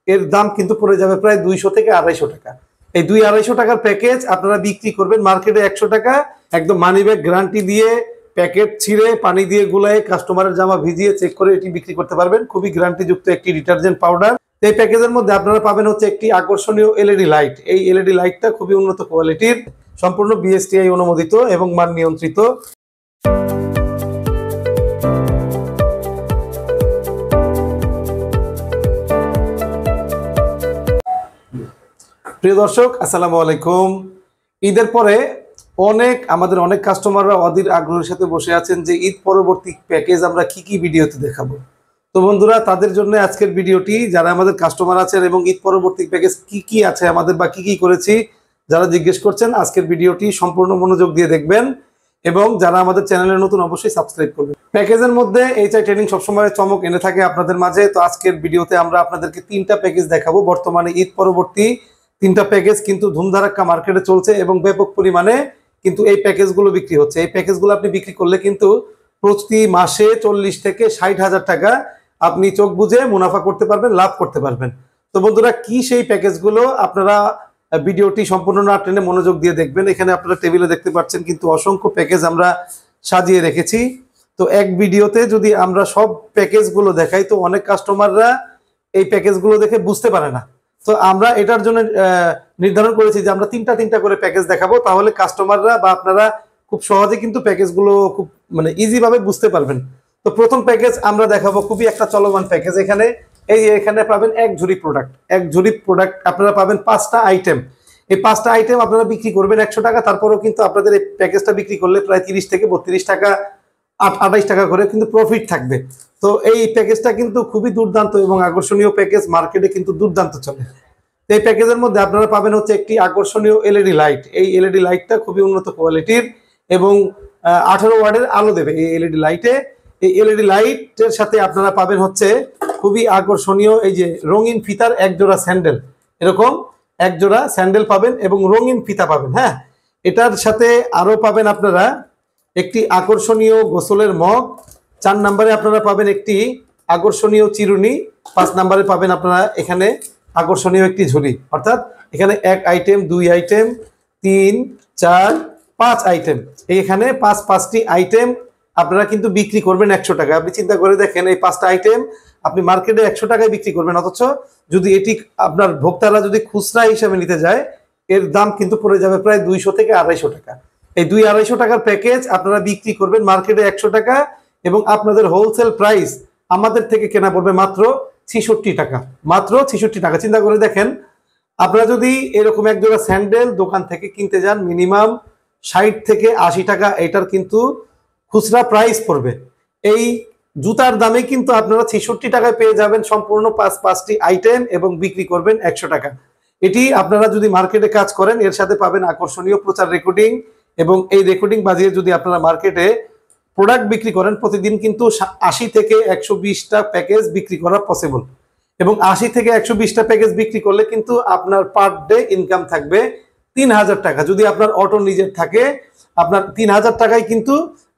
এর দাম কিন্তু পড়ে যাবে প্রায় 200 থেকে 250 টাকা। এই 200-250 টাকার প্যাকেজ আপনারা বিক্রি করবেন মার্কেটে 100 টাকা, একদম মানি ব্যাগ গ্যারান্টি দিয়ে, প্যাকেট ছিঁড়ে পানি দিয়ে গুলায় কাস্টমারের জামা ভিজিয়ে চেক করে এটি বিক্রি করতে পারবেন। খুবই গ্যারান্টিযুক্ত একটি ডিটারজেন্ট পাউডার। এই প্যাকেজের মধ্যে আপনারা পাবেন হচ্ছে একটি আকর্ষণীয় এলইডি লাইট। এই এলইডি লাইটটা খুবই উন্নত কোয়ালিটির, সম্পূর্ণ বিএসটিআই অনুমোদিত এবং মান নিয়ন্ত্রিত। প্রিয় দর্শক, আসসালামু আলাইকুম। ঈদের পরে আমাদের কাস্টমাররা অধীর আগ্রহের সাথে বসে আছেন যে ঈদ পরবর্তী প্যাকেজ আমরা কি কি ভিডিওতে দেখাবো। তো বন্ধুরা, তাদের জন্য আজকের ভিডিওটি, যারা আমাদের কাস্টমার আছেন এবং ঈদ পরবর্তী প্যাকেজ কি কি আছে আমাদের বা কি কি করেছি যারা জিজ্ঞেস করছেন, আজকের ভিডিওটি সম্পূর্ণ মনোযোগ দিয়ে দেখবেন এবং যারা আমাদের চ্যানেলে নতুন অবশ্যই সাবস্ক্রাইব করবেন। প্যাকেজের মধ্যে এইচআই ট্রেনিং সবসময় চমক এনে থাকে আপনাদের মাঝে। তো আজকের ভিডিওতে আমরা আপনাদেরকে 3টা প্যাকেজ দেখাবো। বর্তমানে ঈদ পরবর্তী 3টা প্যাকেজ কিন্তু ধুমধারাক্কা মার্কেটে চলছে এবং ব্যাপক পরিমাণে কিন্তু এই প্যাকেজগুলো বিক্রি হচ্ছে। এই প্যাকেজগুলো আপনি বিক্রি করলে কিন্তু প্রতি মাসে 40 থেকে 60 হাজার টাকা আপনি চোখ বুঝে মুনাফা করতে পারবেন, লাভ করতে পারবেন। তো বন্ধুরা, কি সেই প্যাকেজগুলো, আপনারা ভিডিওটি সম্পূর্ণ না টেনে মনোযোগ দিয়ে দেখবেন। এখানে আপনারা টেবিলে দেখতে পাচ্ছেন কিন্তু অসংখ্য প্যাকেজ আমরা সাজিয়ে রেখেছি। তো এক ভিডিওতে যদি আমরা সব প্যাকেজগুলো দেখাই তো অনেক কাস্টমাররা এই প্যাকেজগুলো দেখে বুঝতে পারে না। তো আমরা এটার জন্য নির্ধারণ করেছি যে আমরা তিনটা করে প্যাকেজ দেখাবো, তাহলে কাস্টমাররা বা আপনারা খুব সহজে কিন্তু প্যাকেজগুলো খুব ইজি ভাবে বুঝতে পারবেন। তো প্রথম প্যাকেজ আমরা দেখাবো খুবই একটা চলমান প্যাকেজ। এখানে পাবেন এক ঝুড়ি প্রোডাক্ট আপনারা পাবেন 5টা আইটেম। এই 5টা আইটেম আপনারা বিক্রি করবেন 100 টাকা। তারপরেও কিন্তু আপনাদের এই প্যাকেজটা বিক্রি করলে প্রায় 30 থেকে 32 টাকা 28 টাকা করে কিন্তু প্রফিট থাকবে। তো এই প্যাকেজটা কিন্তু খুবই দুর্দান্ত এবং আকর্ষণীয় প্যাকেজ, মার্কেটে কিন্তু দুর্দান্ত চলে। এই প্যাকেজের মধ্যে আপনারা পাবেন হচ্ছে একটি আকর্ষণীয় এলইডি লাইট। এই এলইডি লাইটটা খুবই উন্নত কোয়ালিটির এবং 18 ওয়াটের আলো দেবে এই এলইডি লাইটে। এই এলইডি লাইটের সাথে আপনারা পাবেন হচ্ছে খুবই আকর্ষণীয় এই যে রঙিন ফিতার একজোড়া স্যান্ডেল, এরকম একজোড়া স্যান্ডেল পাবেন এবং রঙিন ফিতা পাবেন। হ্যাঁ, এটার সাথে আরো পাবেন আপনারা একটি আকর্ষণীয় গোসলের মগ। 4 নম্বরে আপনারা পাবেন একটি আকর্ষণীয় চিরুনি। 5 নম্বরে পাবেন আপনারা এখানে আকর্ষণীয় একটি ঝুড়ি। অর্থাৎ এখানে 1 আইটেম, 2 আইটেম, 3, 4, 5 আইটেম। এখানে 5টি আইটেম আপনারা কিন্তু বিক্রি করবেন 100 টাকা। আপনি চিন্তা করে দেখেন, এই 5টা আইটেম আপনি মার্কেটে 100 টাকায় বিক্রি করবেন, অথচ যদি এটি আপনার ভোক্তারা যদি খুচরা হিসাবে নিতে যায় এর দাম কিন্তু পড়ে যাবে প্রায় 200 থেকে 250 টাকা। এই 200-250 টাকার প্যাকেজ আপনারা বিক্রি করবেন মার্কেটে 100 টাকা এবং আপনাদের হোলসেল প্রাইস আমাদের থেকে কেনা পড়বে মাত্র 66 টাকা। মাত্র 66 টাকা। চিন্তা করে দেখেন, আপনারা যদি এরকম একজোড়া স্যান্ডেল দোকান থেকে কিনতে যান মিনিমাম 60 থেকে 80 টাকা এটার কিন্তু খুচরা প্রাইস পড়বে। এই জুতার দামে কিন্তু আপনারা 66 টাকায় পেয়ে যাবেন সম্পূর্ণ 5টি আইটেম এবং বিক্রি করবেন 100 টাকা। এটি আপনারা যদি মার্কেটে কাজ করেন এর সাথে পাবেন আকর্ষণীয় প্রচার রেকর্ডিং এবং এই রেকর্ডিং বাজিয়ে যদি আপনারা মার্কেটে প্রোডাক্ট বিক্রি করেন প্রতিদিন কিন্তু 80 থেকে 120টা প্যাকেজ বিক্রি করা পসিবল এবং 80 থেকে 120টা প্যাকেজ বিক্রি করলে কিন্তু আপনার পার ডে ইনকাম থাকবে 3000 টাকা। যদি আপনার অটো নিজের থাকে আপনার 3000 টাকায় কিন্তু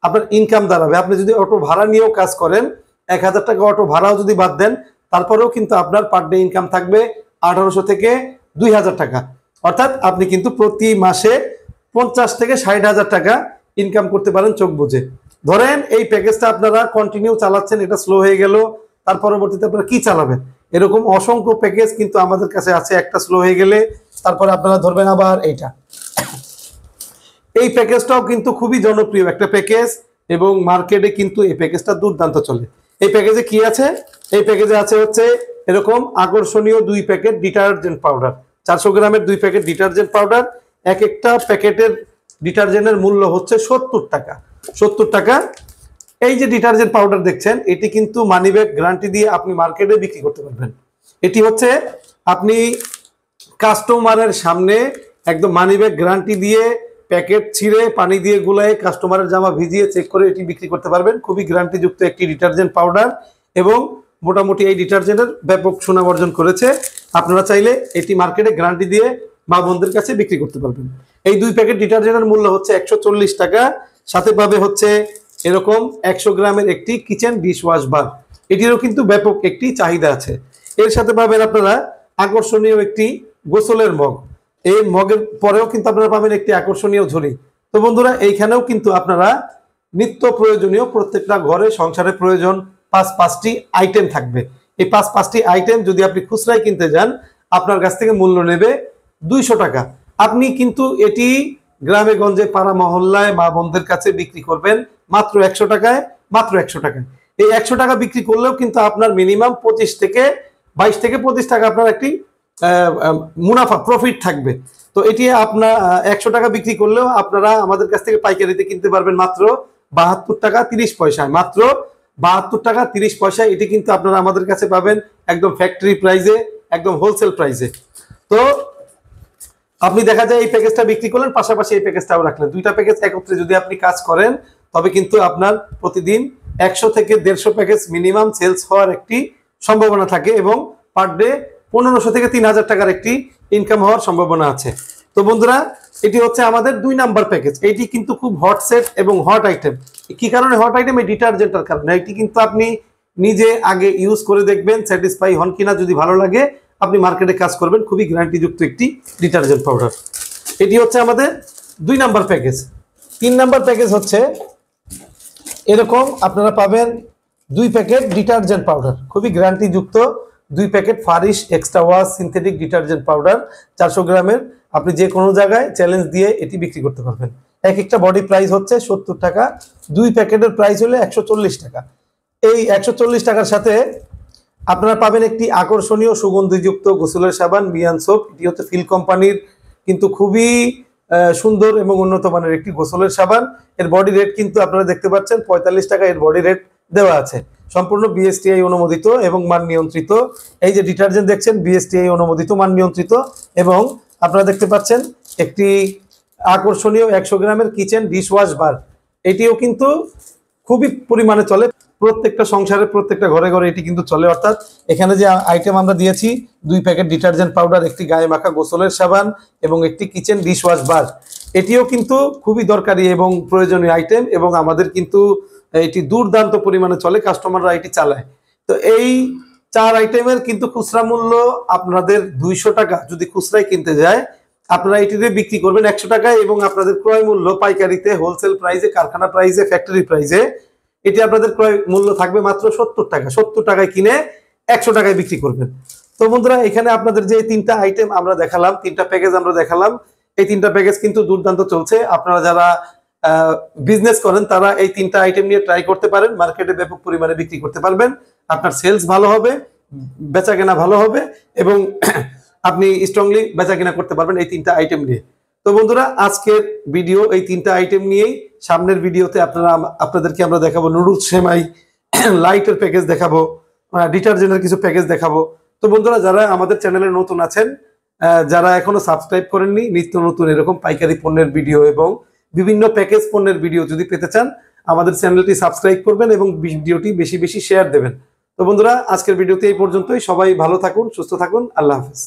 আপনার ইনকাম দাঁড়াবে। আপনি যদি অটো ভাড়া নিয়েও কাজ করেন 1000 টাকা অটো ভাড়াও যদি বাদ দেন তারপরেও কিন্তু আপনার পার ডে ইনকাম থাকবে 1800 থেকে 2000 টাকা। অর্থাৎ আপনি কিন্তু প্রতি মাসে 50 থেকে 60 হাজার টাকা ইনকাম করতে পারেন চোখ বুঝে। ধরেন এই প্যাকেজটা আপনারা কন্টিনিউ চালাচ্ছেন, এটা স্লো হয়ে গেল, তার পরবর্তীতে আপনারা কি চালাবেন? এরকম অসংখ্য প্যাকেজ কিন্তু আমাদের কাছে আছে। একটা স্লো হয়ে গেলে তারপরে আপনারা ধরবেন আবার এইটা। এই প্যাকেজটাও কিন্তু খুবই জনপ্রিয় একটা প্যাকেজ এবং মার্কেটে কিন্তু এই প্যাকেজটা দুর্দান্ত চলে। এই প্যাকেজে কি আছে? এই প্যাকেজে আছে হচ্ছে এরকম আকর্ষণীয় 2 প্যাকেট ডিটারজেন্ট পাউডার, 400 গ্রামের 2 প্যাকেট ডিটারজেন্ট পাউডার। এক একটা প্যাকেটের ডিটারজেন্টের মূল্য হচ্ছে 70 টাকা। 70 টাকা। এই যে ডিটারজেন্ট পাউডার দেখছেন এটি কিন্তু মানি ব্যাগ গ্যারান্টি দিয়ে আপনি মার্কেটে বিক্রি করতে পারবেন। এটি হচ্ছে আপনি কাস্টমারের সামনে একদম মানি ব্যাগ গ্যারান্টি দিয়ে প্যাকেট ছিঁড়ে পানি দিয়ে গুলায় কাস্টমারের জামা ভিজিয়ে চেক করে এটি বিক্রি করতে পারবেন। খুবই গ্যারান্টিযুক্ত একটি ডিটারজেন্ট পাউডার এবং মোটামুটি এই ডিটারজেন্টের ব্যাপক সুনাম অর্জন করেছে। আপনারা চাইলে এটি মার্কেটে গ্যারান্টি দিয়ে মা বোনদের কাছে বিক্রি করতে পারবেন। এই 2 প্যাকেট ডিটারজেন্টের মূল্য হচ্ছে 140 টাকা। সাথে পাবে হচ্ছে এরকম 100 গ্রামের একটি কিচেন ডিশ ওয়াশ বার। এটিরও কিন্তু ব্যাপক একটি চাহিদা আছে। এর সাথে পাবেন আপনারা আকর্ষণীয় একটি গোসলের মগ। এই মগের পরেও কিন্তু আপনারা পাবেন একটি আকর্ষণীয় ঝুড়ি। তো বন্ধুরা এইখানেও কিন্তু আপনারা নিত্য প্রয়োজনীয় প্রত্যেকটা ঘরে সংসারে প্রয়োজন 5টি আইটেম থাকবে। এই 5টি আইটেম যদি আপনি খুচরায় কিনতে যান আপনার কাছ থেকে মূল্য নেবে 200 টাকা। আপনি কিন্তু এটি গ্রামে গঞ্জে পাড়া মহল্লায় মা বোনদের কাছে বিক্রি করবেন মাত্র 100 টাকায়, মাত্র 100 টাকায়। এই 100 টাকা বিক্রি করলেও কিন্তু আপনার মিনিমাম 22 থেকে 25 টাকা আপনার একটি মুনাফা প্রফিট থাকবে। তো এটি আপনার 100 টাকা বিক্রি করলেও আপনারা আমাদের কাছ থেকে পাইকারিতে কিনতে পারবেন মাত্র 72 টাকা 30 পয়সায়, মাত্র 72 টাকা 30 পয়সায়। এটি কিন্তু আপনারা আমাদের কাছে পাবেন একদম ফ্যাক্টরি প্রাইসে, একদম হোলসেল প্রাইসে। তো আপনি দেখা যায় এই প্যাকেজটা বিক্রি করলেন, পাশাপাশি এই প্যাকেজটাও রাখলেন, দুইটা প্যাকেজ একত্রে যদি আপনি কাজ করেন তবে কিন্তু আপনার প্রতিদিন 100 থেকে 150 প্যাকেজ মিনিমাম সেলস হওয়ার একটি সম্ভাবনা থাকে এবং পার ডে 1500 থেকে 3000 টাকার একটি ইনকাম হওয়ার সম্ভাবনা আছে। তো বন্ধুরা এটি হচ্ছে আমাদের 2 নাম্বার প্যাকেজ। এটি কিন্তু খুব হট সেট এবং হট আইটেম। কি কারণে হট আইটেম? এই ডিটারজেন্টের কারণে। এটি কিন্তু আপনি নিজে আগে ইউজ করে দেখবেন, স্যাটিসফাই হন কিনা, যদি ভালো লাগে আপনি মার্কেটে কাজ করবেন। খুবই গ্যারান্টিযুক্ত একটি ডিটারজেন্ট পাউডার। এটি হচ্ছে আমাদের 2 নাম্বার প্যাকেজ। 3 নাম্বার প্যাকেজ হচ্ছে এরকম, আপনারা পাবেন 2 প্যাকেট ডিটারজেন্ট পাউডার, খুবই গ্যারান্টিযুক্ত 2 প্যাকেট ফারিশ extra wash synthetic detergent powder 400 গ্রামের। আপনি যে কোনো জায়গায় চ্যালেঞ্জ দিয়ে এটি বিক্রি করতে পারবেন। এক একটা বডি প্রাইস হচ্ছে 70 টাকা, 2 প্যাকেটের প্রাইস হলে 140 টাকা। এই 140 টাকার সাথে আপনারা পাবেন একটি আকর্ষণীয় সুগন্ধিযুক্ত গোসলের সাবান মিয়ান সোপ। এটি হচ্ছে ফিল কোম্পানির কিন্তু খুবই সুন্দর এবং উন্নত মানের একটি গোসলের সাবান। এর বডি রেট কিন্তু আপনারা দেখতে পাচ্ছেন 45 টাকা এর বডি রেট দেওয়া আছে, সম্পূর্ণ বিএসটিআই অনুমোদিত এবং মান নিয়ন্ত্রিত। এই যে ডিটারজেন্ট দেখছেন বিএসটিআই অনুমোদিত, মান নিয়ন্ত্রিত। এবং আপনারা দেখতে পাচ্ছেন একটি আকর্ষণীয় 100 গ্রামের কিচেন ডিশওয়াশ বার। এটিও কিন্তু খুবই পরিমাণে চলে, প্রত্যেকটা সংসারে প্রত্যেকটা ঘরে ঘরে এটি কিন্তু চলে। অর্থাৎ এখানে যে আইটেম আমরা দিয়েছি 2 প্যাকেট ডিটারজেন্ট পাউডার, একটি গায়ে মাখা গোসলের সাবান এবং একটি কিচেন ডিশওয়াশ বার, এটিও কিন্তু খুবই দরকারি এবং প্রয়োজনীয় আইটেম এবং আমাদের কিন্তু এটি দুর্দান্ত পরিমাণে চলে, কাস্টমাররা এটি চালায়। তো এই 4 আইটেমের কিন্তু খুচরা মূল্য আপনাদের 200 টাকা। যদি খুচরায় কিনতে যায় আপনারা এটিতে বিক্রি করবেন 100 টাকায় এবং আপনাদের ক্রয় মূল্য পাইকারিতে, হোলসেল প্রাইসে, কারখানা প্রাইসে, ফ্যাক্টরি প্রাইসে এটি আপনাদের ক্রয় মূল্য থাকবে মাত্র 70 টাকা। 70 টাকায় কিনে 100 টাকায় বিক্রি করবেন। তো বন্ধুরা এখানে আপনাদের যে 3টা আইটেম আমরা দেখালাম, 3টা প্যাকেজ আমরা দেখালাম, এই 3টা প্যাকেজ কিন্তু দুর্দান্ত চলছে। আপনারা যারা বিজনেস করেন তারা এই 3টা আইটেম নিয়ে ট্রাই করতে পারেন, মার্কেটে ব্যাপক পরিমাণে বিক্রি করতে পারবেন। আপনার সেলস ভালো হবে, বেচাকেনা ভালো হবে এবং আপনি স্ট্রংলি বেচাকেনা করতে পারবেন এই 3টা আইটেম নিয়ে। তো বন্ধুরা আজকের ভিডিও এই 3টা আইটেম নিয়েই। সামনের ভিডিওতে আপনাদেরকে আমরা দেখাবো নুডলস সেমাই, লাইটের প্যাকেজ দেখাবো, ডিটারজেন্টের কিছু প্যাকেজ দেখাবো। তো বন্ধুরা যারা আমাদের চ্যানেলে নতুন আছেন, যারা এখনো সাবস্ক্রাইব করেননি, নিত্য নতুন এরকম পাইকারি পণ্যের ভিডিও এবং বিভিন্ন প্যাকেজ পণ্যের ভিডিও যদি পেতে চান আমাদের চ্যানেলটি সাবস্ক্রাইব করবেন এবং ভিডিওটি বেশি বেশি শেয়ার দেবেন। তো বন্ধুরা আজকের ভিডিওতে এই পর্যন্তই। সবাই ভালো থাকুন, সুস্থ থাকুন, আল্লাহ হাফেজ।